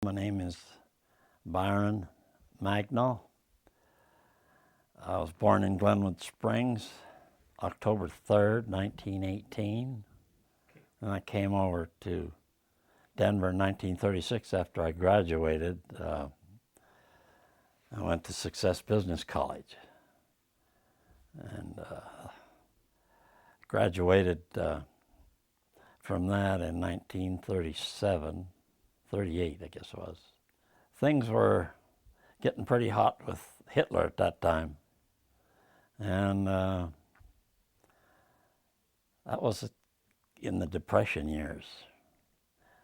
My name is Byron Mangnall. I was born in Glenwood Springs, October 3rd, 1918. And I came over to Denver in 1936 after I graduated. I went to Success Business College and graduated from that in 1937, 38 I guess it was. Things were getting pretty hot with Hitler at that time. And that was in the Depression years.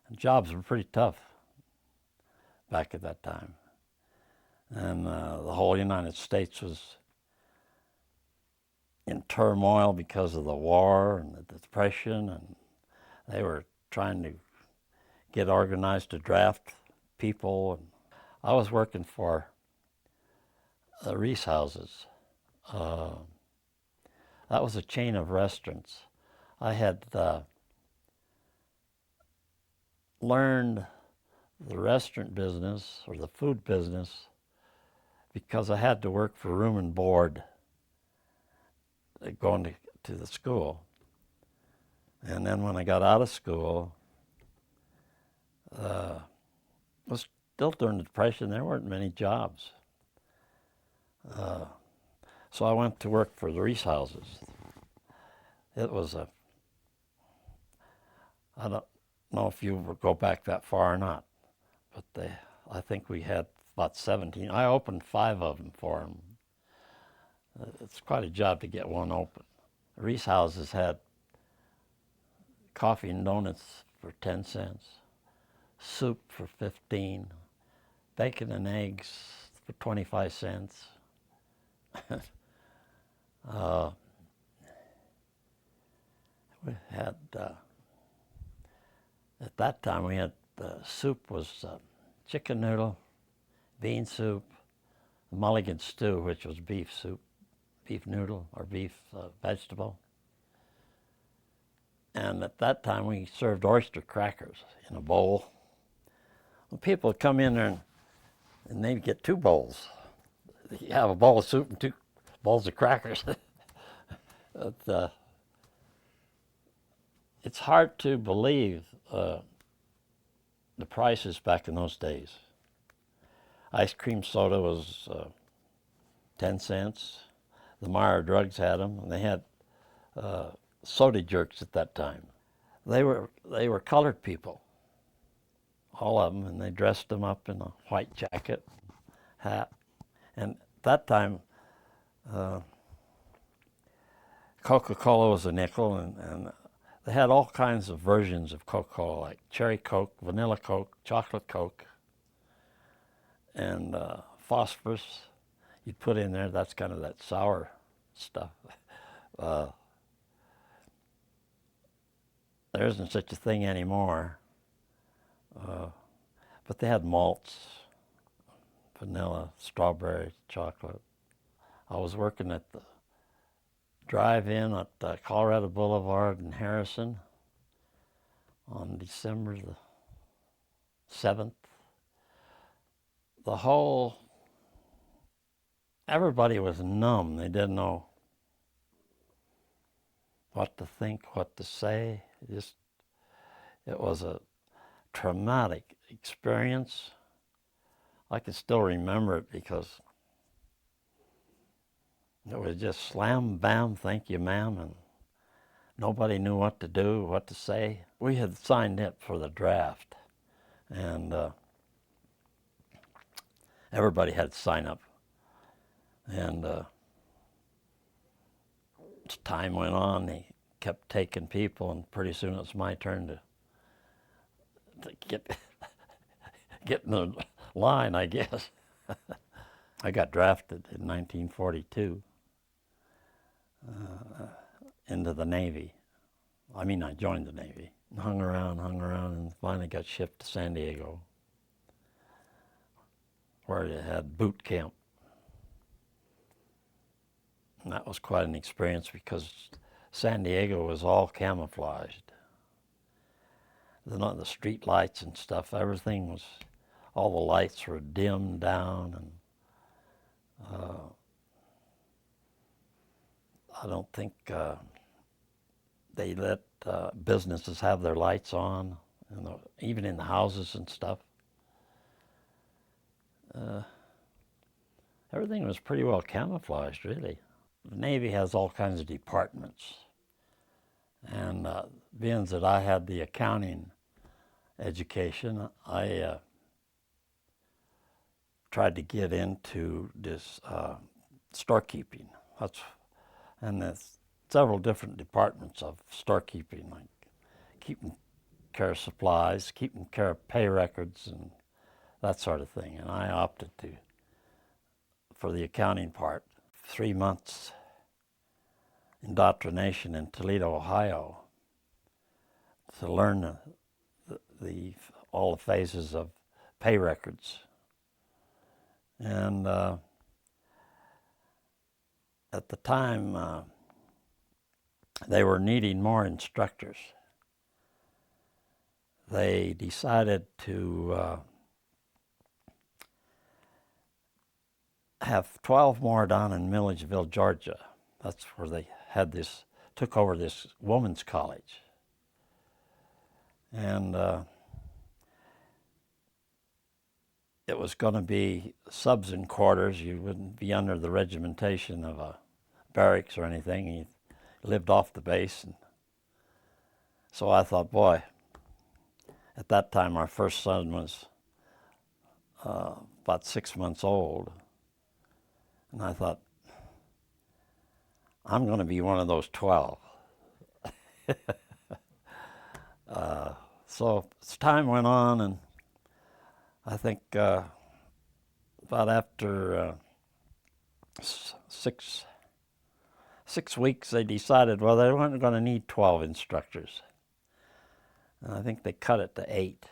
And jobs were pretty tough back at that time. And the whole United States was in turmoil because of the war and the Depression, and they were trying to get organized to draft people. And I was working for the Reese Houses. That was a chain of restaurants. I had learned the restaurant business or the food business because I had to work for room and board going to the school. And then when I got out of school, it was still during the Depression, there weren't many jobs. So I went to work for the Reese Houses. It was I don't know if you go back that far or not, but I think we had about 17. I opened 5 of them for them. It's quite a job to get one open. The Reese Houses had coffee and donuts for 10 cents, soup for 15, bacon and eggs for 25 cents. We had, at that time we had, soup was chicken noodle, bean soup, mulligan stew, which was beef soup, beef noodle or beef vegetable. And at that time we served oyster crackers in a bowl. Well, people would come in there and they'd get 2 bowls. You have a bowl of soup and 2 bowls of crackers. But, it's hard to believe the prices back in those days. Ice cream soda was 10 cents. The Meyer Drugs had them, and they had soda jerks at that time. They were colored people, all of them, and they dressed them up in a white jacket, hat. And at that time, Coca-Cola was a nickel, and they had all kinds of versions of Coca-Cola, like cherry Coke, vanilla Coke, chocolate Coke, and phosphorus you'd put in there. That's kind of that sour stuff. There isn't such a thing anymore. But they had malts, vanilla, strawberry, chocolate. I was working at the drive-in at Colorado Boulevard in Harrison on December the 7th. Everybody was numb. They didn't know what to think, what to say. It was a traumatic experience. I can still remember it because it was just slam, bam, thank you, ma'am, and nobody knew what to do, what to say. We had signed up for the draft, and everybody had to sign up. And as time went on, they kept taking people, and pretty soon it was my turn to get in the line, I guess. I got drafted in 1942 into the Navy. I joined the Navy. Hung around, and finally got shipped to San Diego, where you had boot camp. And that was quite an experience because San Diego was all camouflaged. The street lights and stuff, everything was all the lights were dimmed down, and I don't think they let businesses have their lights on, even in the houses and stuff. Everything was pretty well camouflaged, really. The Navy has all kinds of departments, and being that I had the accounting education, I tried to get into this storekeeping. And there's several different departments of storekeeping, like keeping care of supplies, keeping care of pay records, and that sort of thing. And I opted for the accounting part. 3 months indoctrination in Toledo, Ohio, to learn all the phases of pay records. And at the time, they were needing more instructors. They decided to have 12 more down in Milledgeville, Georgia. That's where they took over this women's college. And it was going to be subs in quarters. You wouldn't be under the regimentation of a barracks or anything. You lived off the base. And so I thought, boy, at that time our first son was about 6 months old. And I thought, I'm going to be one of those 12. So as time went on, and I think about after 6 weeks, they decided, well, they weren't going to need 12 instructors. And I think they cut it to 8.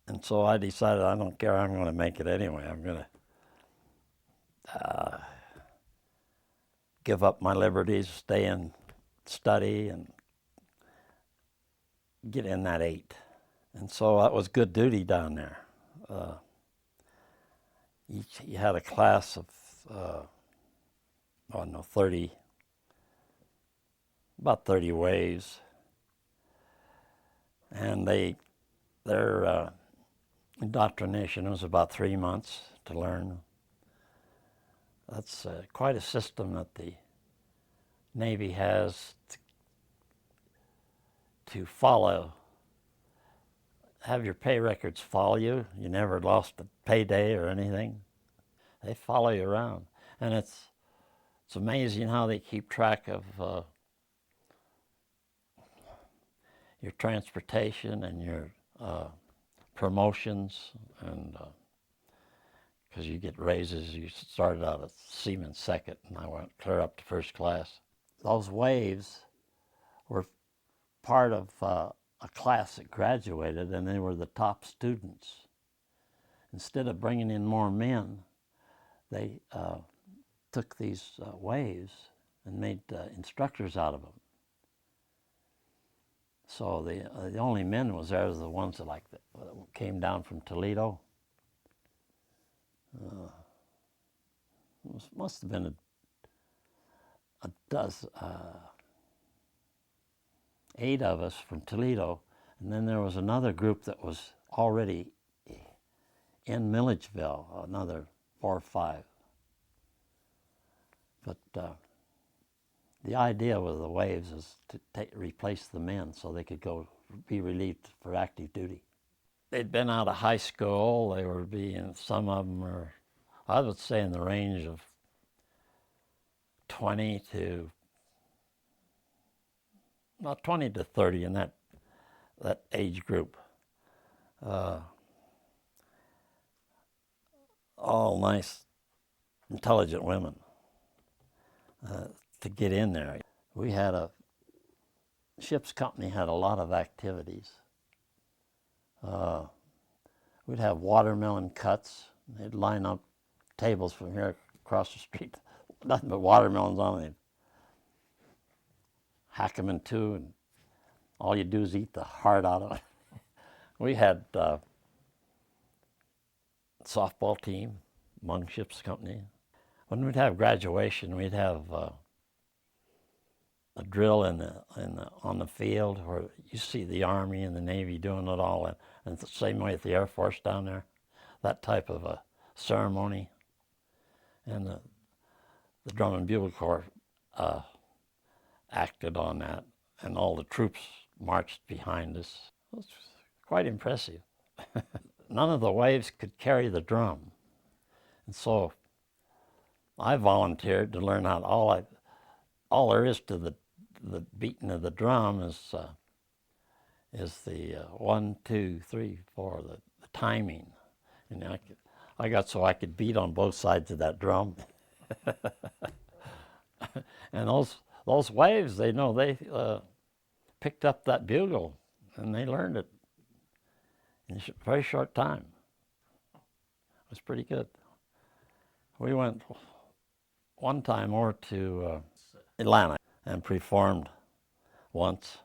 And so I decided, I don't care, I'm going to make it anyway. I'm going to give up my liberties, stay and study, and get in that 8. And so that was good duty down there. You had a class of, 30, about 30 waves. And their indoctrination was about 3 months to learn. That's quite a system that the Navy has to follow. Have your pay records follow you. You never lost a payday or anything. They follow you around. And it's amazing how they keep track of your transportation and your promotions, and because you get raises. You started out as seaman second, and I went clear up to first class. Those waves were part of a class that graduated, and they were the top students. Instead of bringing in more men, they took these waves and made instructors out of them. So the only men was there was the ones that came down from Toledo. Must have been a dozen, 8 of us from Toledo, and then there was another group that was already in Milledgeville, another 4 or 5. But the idea with the waves is to replace the men so they could go be relieved for active duty. They'd been out of high school. They were some of them were, I would say, in the range of 20 to 30 in that age group. All nice, intelligent women to get in there. We had ship's company had a lot of activities. We'd have watermelon cuts. They'd line up tables from here across the street, nothing but watermelons on them. They'd hack them in two, and all you do is eat the heart out of it. We had softball team, Mung Ship's Company. When we'd have graduation, we'd have a drill on the field where you see the Army and the Navy doing it all, and the same way at the Air Force down there, that type of a ceremony. And the Drum and Bugle Corps acted on that, and all the troops marched behind us. It was quite impressive. None of the waves could carry the drum, and so I volunteered to learn how. All there is to the beating of the drum is the 1, 2, 3, 4, the timing, and I got so I could beat on both sides of that drum. And those waves, they picked up that bugle, and they learned it in a very short time. It was pretty good. We went one time over to Atlanta and performed once.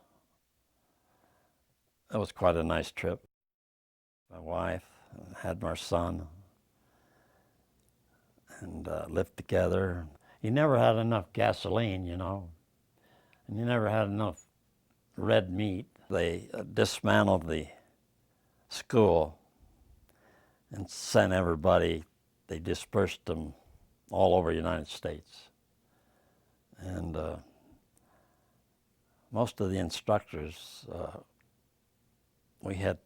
That was quite a nice trip. My wife had my son, and lived together. You never had enough gasoline, you know, and you never had enough red meat. They dismantled the school and sent everybody. They dispersed them all over the United States. And most of the instructors, we had,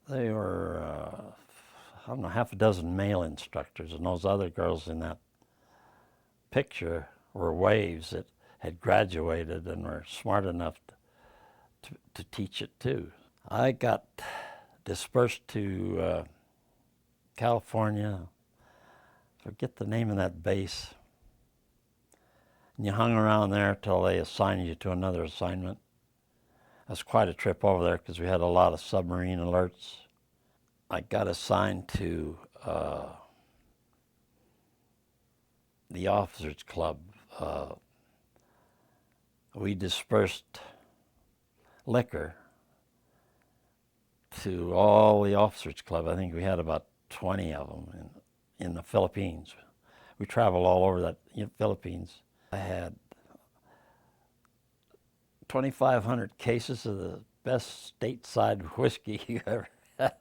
they were, I don't know, half a dozen male instructors, and those other girls in that picture were waves that had graduated and were smart enough to teach it too. I got dispersed to California, forget the name of that base, and you hung around there till they assigned you to another assignment. That's quite a trip over there because we had a lot of submarine alerts. I got assigned to the officers' club. We dispersed liquor to all the officers' club. I think we had about 20 of them in the Philippines. We traveled all over that Philippines. I had 2,500 cases of the best stateside whiskey you ever had,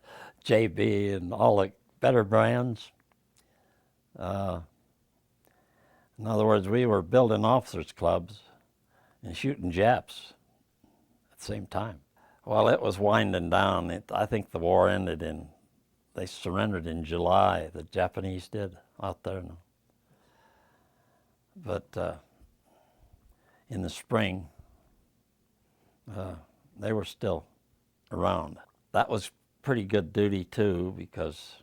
JB and all the better brands. In other words, we were building officers' clubs and shooting Japs at the same time. Well, it was winding down. I think the war ended they surrendered in July, the Japanese did out there. But in the spring, they were still around. That was pretty good duty too, because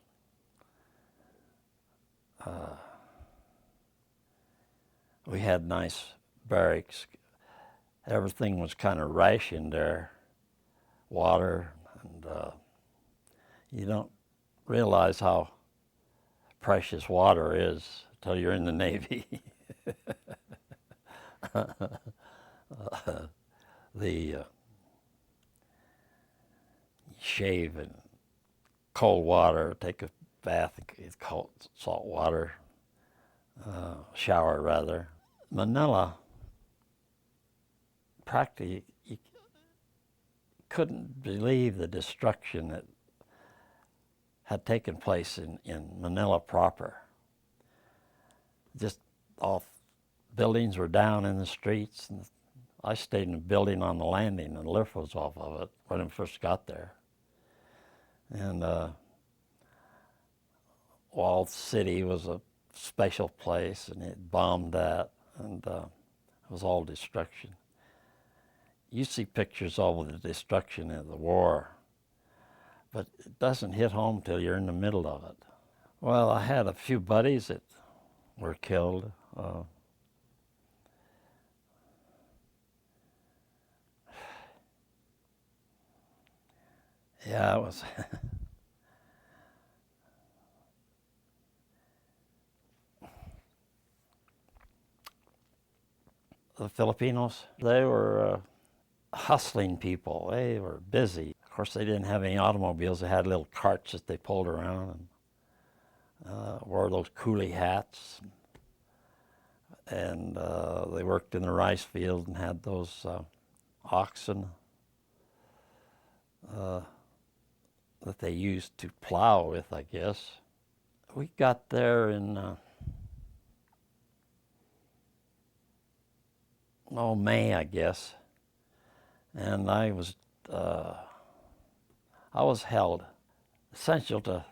we had nice barracks. Everything was kind of rationed there, water, and you don't realize how precious water is until you're in the Navy. You shave in cold water, take a bath in cold salt water, shower rather. Manila, practically, you couldn't believe the destruction that had taken place in Manila proper. Just all buildings were down in the streets, and I stayed in a building on the landing, and the lift was off of it when I first got there. And Walled City was a special place, and it bombed that, and it was all destruction. You see pictures of the destruction of the war, but it doesn't hit home till you're in the middle of it. Well, I had a few buddies that were killed. Yeah, it was. The Filipinos, they were hustling people. They were busy. Of course, they didn't have any automobiles. They had little carts that they pulled around and wore those coolie hats. And they worked in the rice field and had those oxen that they used to plow with, I guess. We got there in May, I guess, and I was held essential to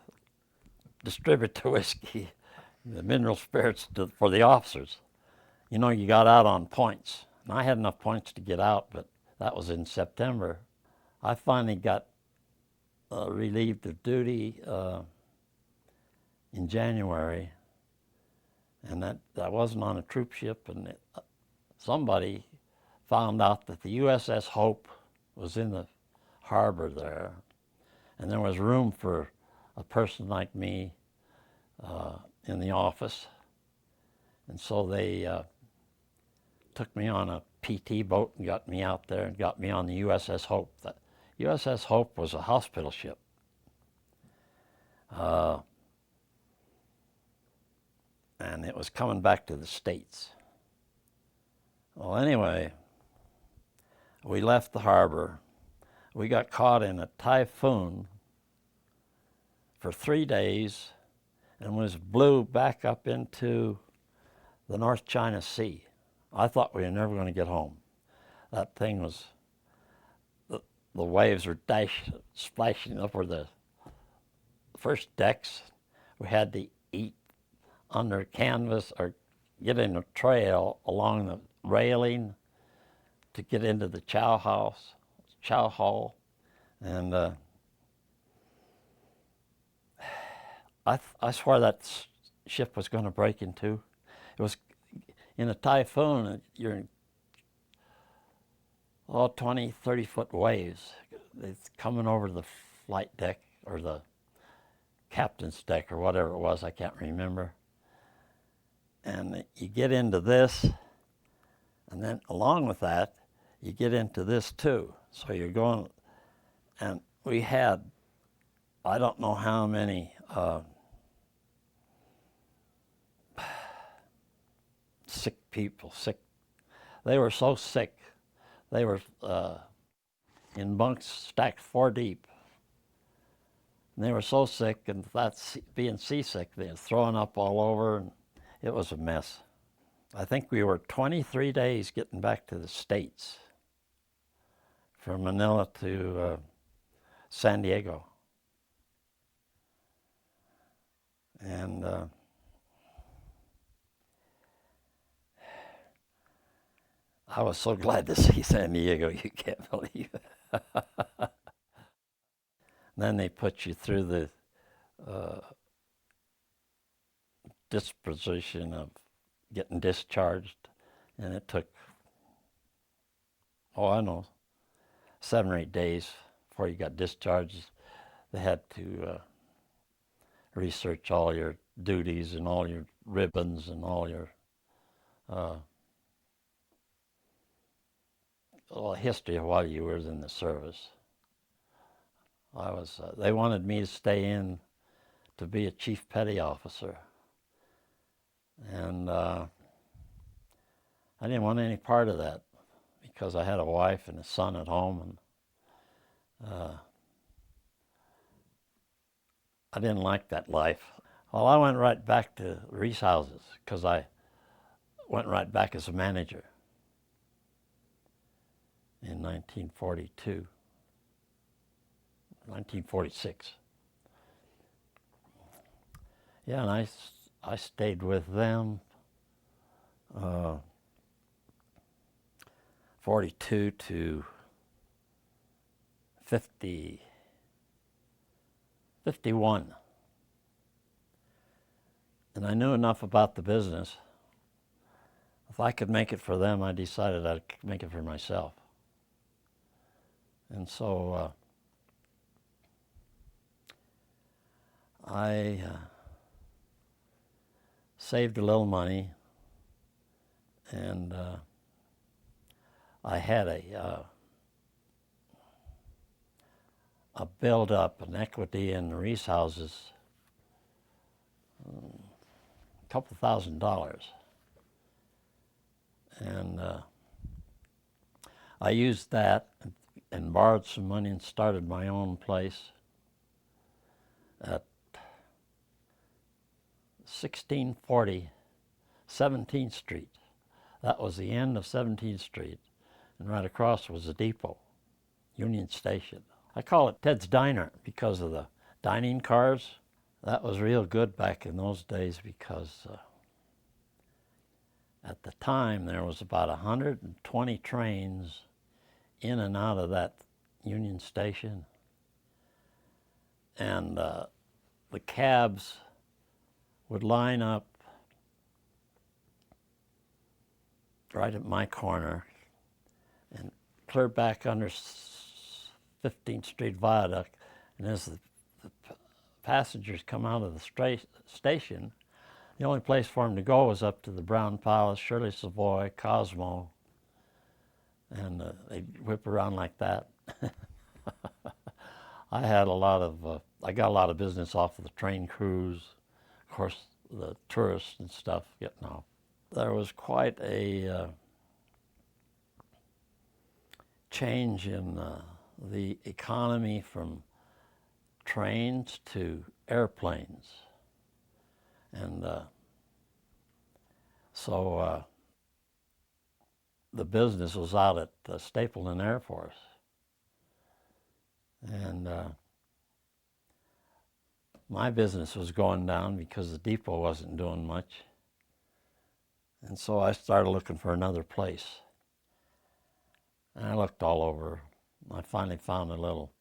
distribute the whiskey, the mineral spirits for the officers. You know, you got out on points, and I had enough points to get out, but that was in September. I finally got relieved of duty in January, and that wasn't on a troop ship, and somebody found out that the USS Hope was in the harbor there, and there was room for a person like me in the office, and so they took me on a PT boat and got me out there and got me on the USS Hope. The USS Hope was a hospital ship. And it was coming back to the States. Well, anyway, we left the harbor. We got caught in a typhoon for 3 days and was blew back up into the North China Sea. I thought we were never going to get home. That thing was, the waves were splashing over the first decks. We had to eat under canvas or get in a trail along the railing to get into the chow hall. And I swear that ship was going to break in two. It was in a typhoon, you're in 20, 30-foot waves. It's coming over the flight deck or the captain's deck or whatever it was, I can't remember. And you get into this, and then along with that, you get into this too. So you're going, and we had, I don't know how many sick people, they were so sick. They were in bunks stacked 4 deep. And they were so sick, and that's being seasick, they were throwing up all over, and it was a mess. I think we were 23 days getting back to the States from Manila to San Diego. And I was so glad to see San Diego, you can't believe it. Then they put you through the disposition of getting discharged, and it took, 7 or 8 days before you got discharged. They had to research all your duties and all your ribbons and all your history of why you were in the service. They wanted me to stay in to be a chief petty officer. And I didn't want any part of that because I had a wife and a son at home, and I didn't like that life. Well, I went right back to Reese Houses because I went right back as a manager in 1946. Yeah, and I stayed with them 42 to 51. And I knew enough about the business. If I could make it for them, I decided I'd make it for myself. And so I saved a little money, and I had I built up an equity in the Reese houses, a couple $1,000. And I used that and borrowed some money and started my own place at 1640 17th Street. That was the end of 17th Street, and right across was the depot, Union Station. I call it Ted's Diner because of the dining cars. That was real good back in those days because at the time there was about 120 trains in and out of that Union Station, and the cabs would line up right at my corner and clear back under 15th Street Viaduct. And as the passengers come out of the station, the only place for them to go was up to the Brown Palace, Shirley Savoy, Cosmo, and they'd whip around like that. I got a lot of business off of the train crews, of course, the tourists and stuff getting off. There was quite a change in the economy from trains to airplanes. And so the business was out at Stapleton Air Force. And my business was going down because the depot wasn't doing much. And so I started looking for another place. And I looked all over. I finally found a little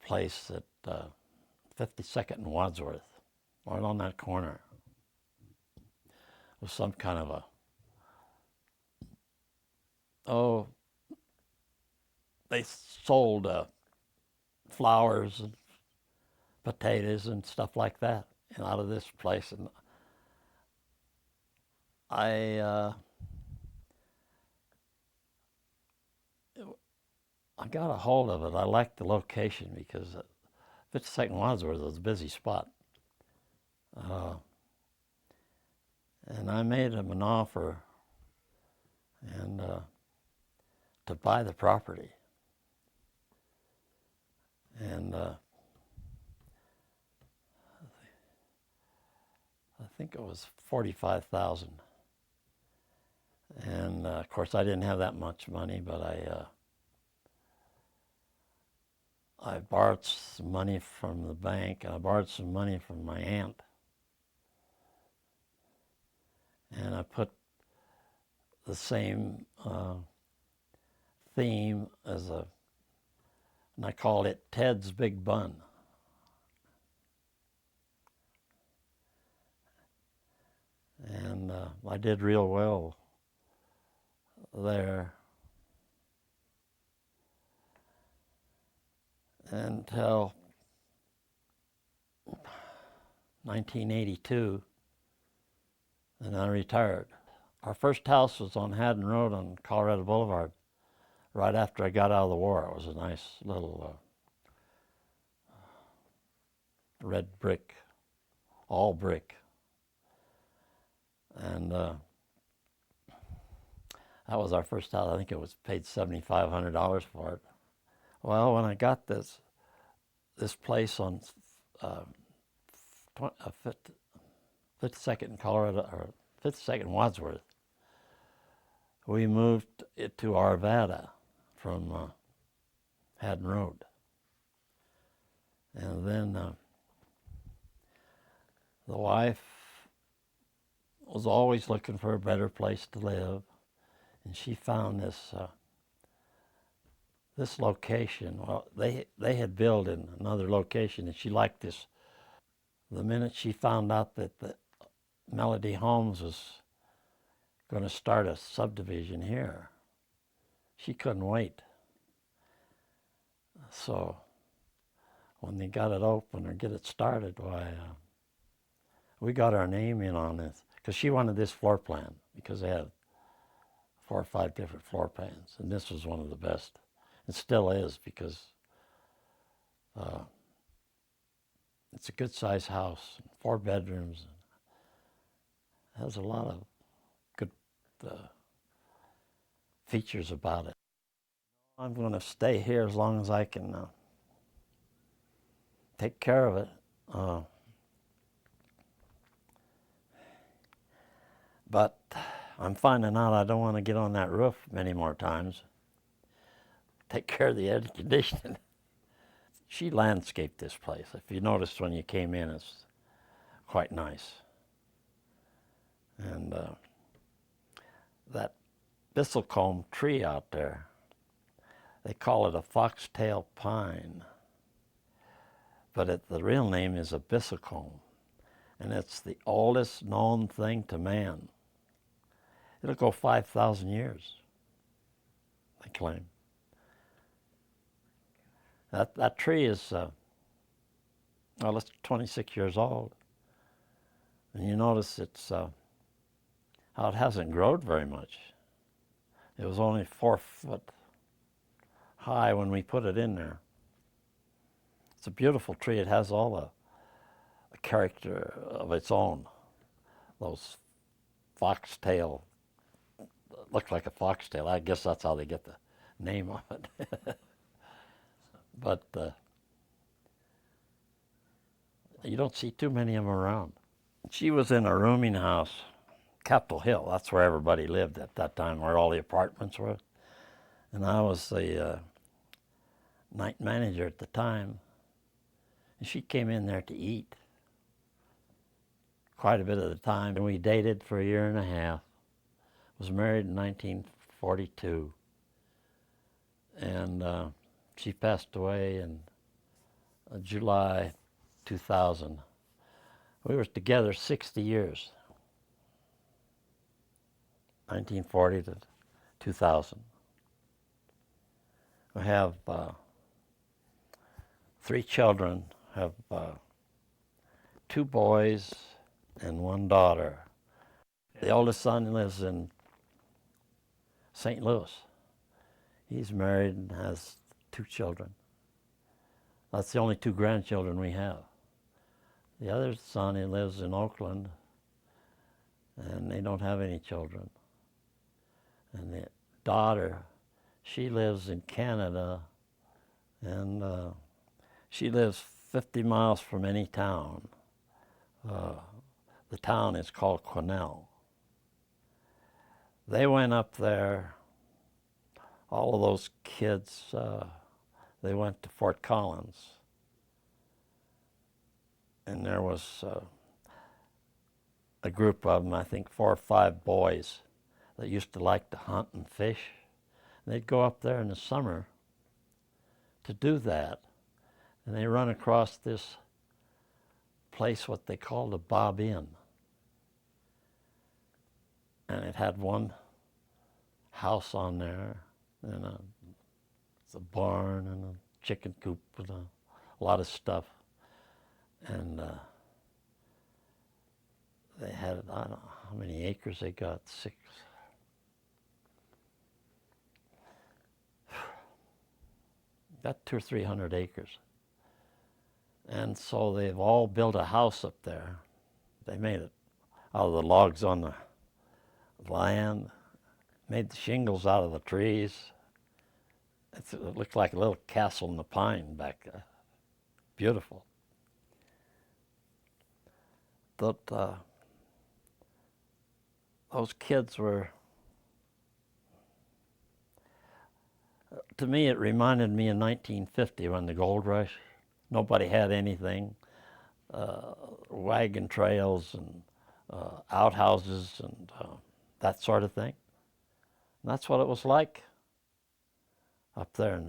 place at 52nd and Wadsworth, right on that corner. It was some kind of they sold flowers and potatoes and stuff like that out of this place. And I got a hold of it. I liked the location because 52nd Wadsworth was a busy spot. And I made him an offer and to buy the property. And I think it was $45,000. And of course, I didn't have that much money, but I borrowed some money from the bank, and I borrowed some money from my aunt. And I put the same theme and I called it Ted's Big Bun. And I did real well there until 1982, and I retired. Our first house was on Haddon Road on Colorado Boulevard, right after I got out of the war. It was a nice little red brick, all brick. And that was our first house. I think it was paid $7,500 for it. Well, when I got this place on 52nd in Colorado, or 52nd Wadsworth, we moved it to Arvada from Haddon Road. And then the wife was always looking for a better place to live, and she found this location. Well, they had built in another location, and she liked this. The minute she found out that the Melody Homes was going to start a subdivision here, she couldn't wait. So when they got it open or get it started, why, we got our name in on this because she wanted this floor plan because they had 4 or 5 different floor plans, and this was one of the best. It still is because Uh, it's a good-sized house, 4 bedrooms. It has a lot of good features about it. I'm going to stay here as long as I can take care of it. But I'm finding out I don't want to get on that roof many more times. Take care of the air conditioning. She landscaped this place. If you noticed when you came in, it's quite nice. And that bristlecomb tree out there, they call it a foxtail pine. But the real name is a bristlecomb. And it's the oldest known thing to man. It'll go 5,000 years, they claim. That tree is, well, it's 26 years old. And you notice it's how it hasn't grown very much. It was only 4 foot high when we put it in there. It's a beautiful tree. It has all a character of its own. Those foxtail, look like a foxtail. I guess that's how they get the name of it. But you don't see too many of them around. She was in a rooming house, Capitol Hill. That's where everybody lived at that time, where all the apartments were. And I was the night manager at the time. And she came in there to eat quite a bit of the time. And we dated for a year and a half. Was married in 1942. And she passed away in July 2000. We were together 60 years, 1940 to 2000. We have 3 children, have 2 boys and 1 daughter. The oldest son lives in St. Louis. He's married and has 2 children. That's the only 2 grandchildren we have. The other son, he lives in Oakland, and they don't have any children. And the daughter, she lives in Canada, and she lives 50 miles from any town. The town is called Quesnel. They went up there, all of those kids, they went to Fort Collins. And there was a group of them, I think 4 or 5 boys that used to like to hunt and fish. And they'd go up there in the summer to do that. And they run across this place, what they called a Bob Inn. And it had 1 house on there, and a barn and a chicken coop and a lot of stuff. And they had, I don't know how many acres they got, 6. Got 200 or 300 acres. And so they've all built a house up there. They made it out of the logs on the land, made the shingles out of the trees. It looked like a little castle in the pine back there. Beautiful. But those kids were, to me it reminded me of 1950 when the gold rush. Nobody had anything. Wagon trails and outhouses and that sort of thing. And that's what it was like up there.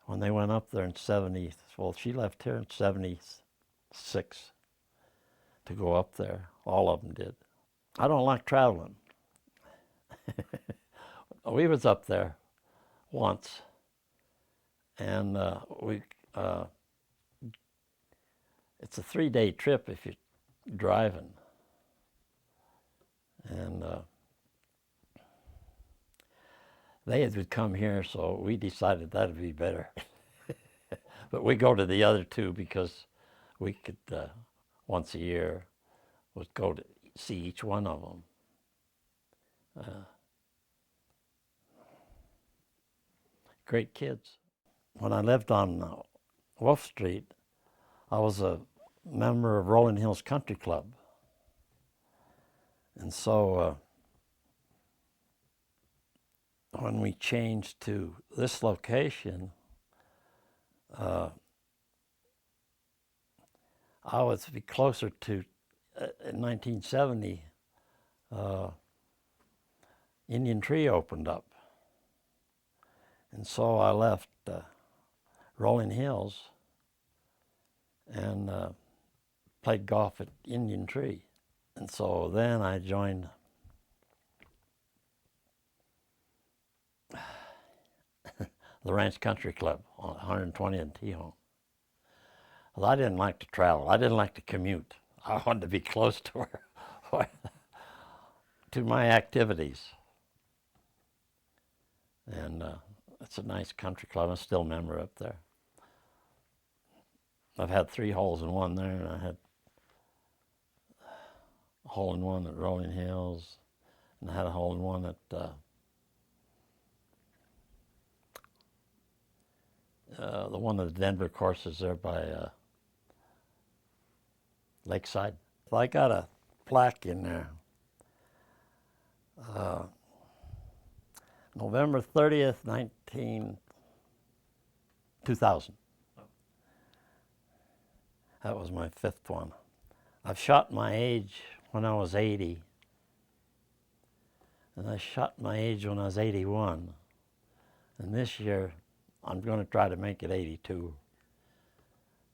When they went up there in 70, well, she left here in 76 to go up there. All of them did. I don't like traveling. We was up there once, and it's a 3-day trip if you're driving. And they would come here, so we decided that'd be better. But we go to the other two because we could, once a year, would go to see each one of them. Great kids. When I lived on Wolf Street, I was a member of Rolling Hills Country Club. And so when we changed to this location, I was to be closer to, in 1970, Indian Tree opened up. And so I left Rolling Hills and played golf at Indian Tree. And so then I joined the Ranch Country Club on 120th and Tejon. Well, I didn't like to travel. I didn't like to commute. I wanted to be close to to my activities. And it's a nice country club. I'm still a member up there. I've had 3 holes in one there, and I had a hole in one at Rolling Hills, and I had a hole in one at the one of the Denver courses there by Lakeside. I got a plaque in there. November 30th, 2000. That was my 5th one. I've shot my age when I was 80, and I shot my age when I was 81. And this year, I'm going to try to make it 82.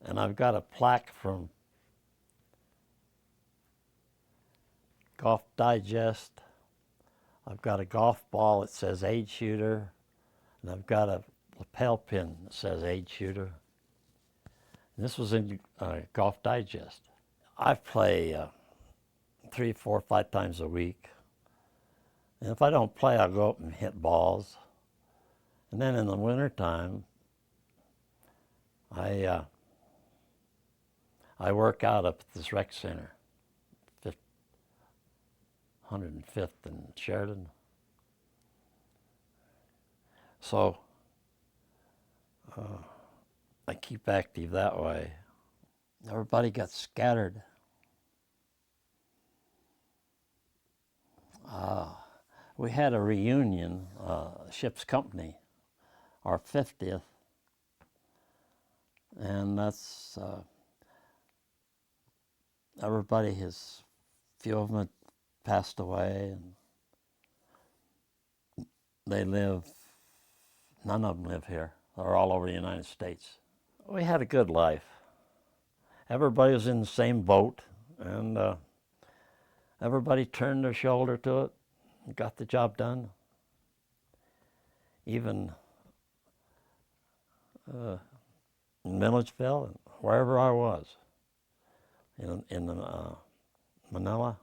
And I've got a plaque from Golf Digest. I've got a golf ball that says age shooter, and I've got a lapel pin that says age shooter. And this was in Golf Digest. I play 3, 4, 5 times a week. And if I don't play, I'll go up and hit balls. And then in the wintertime, I work out up at this rec center, 105th and Sheridan. So I keep active that way. Everybody got scattered. We had a reunion, ship's company, our 50th, and that's everybody has, few of them had passed away, and they live, none of them live here. They're all over the United States. We had a good life. Everybody was in the same boat, and everybody turned their shoulder to it and got the job done. Even in Milledgeville, and wherever I was, in Manila,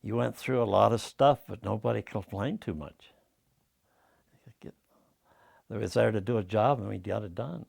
you went through a lot of stuff, but nobody complained too much. They was there to do a job, and we got it done.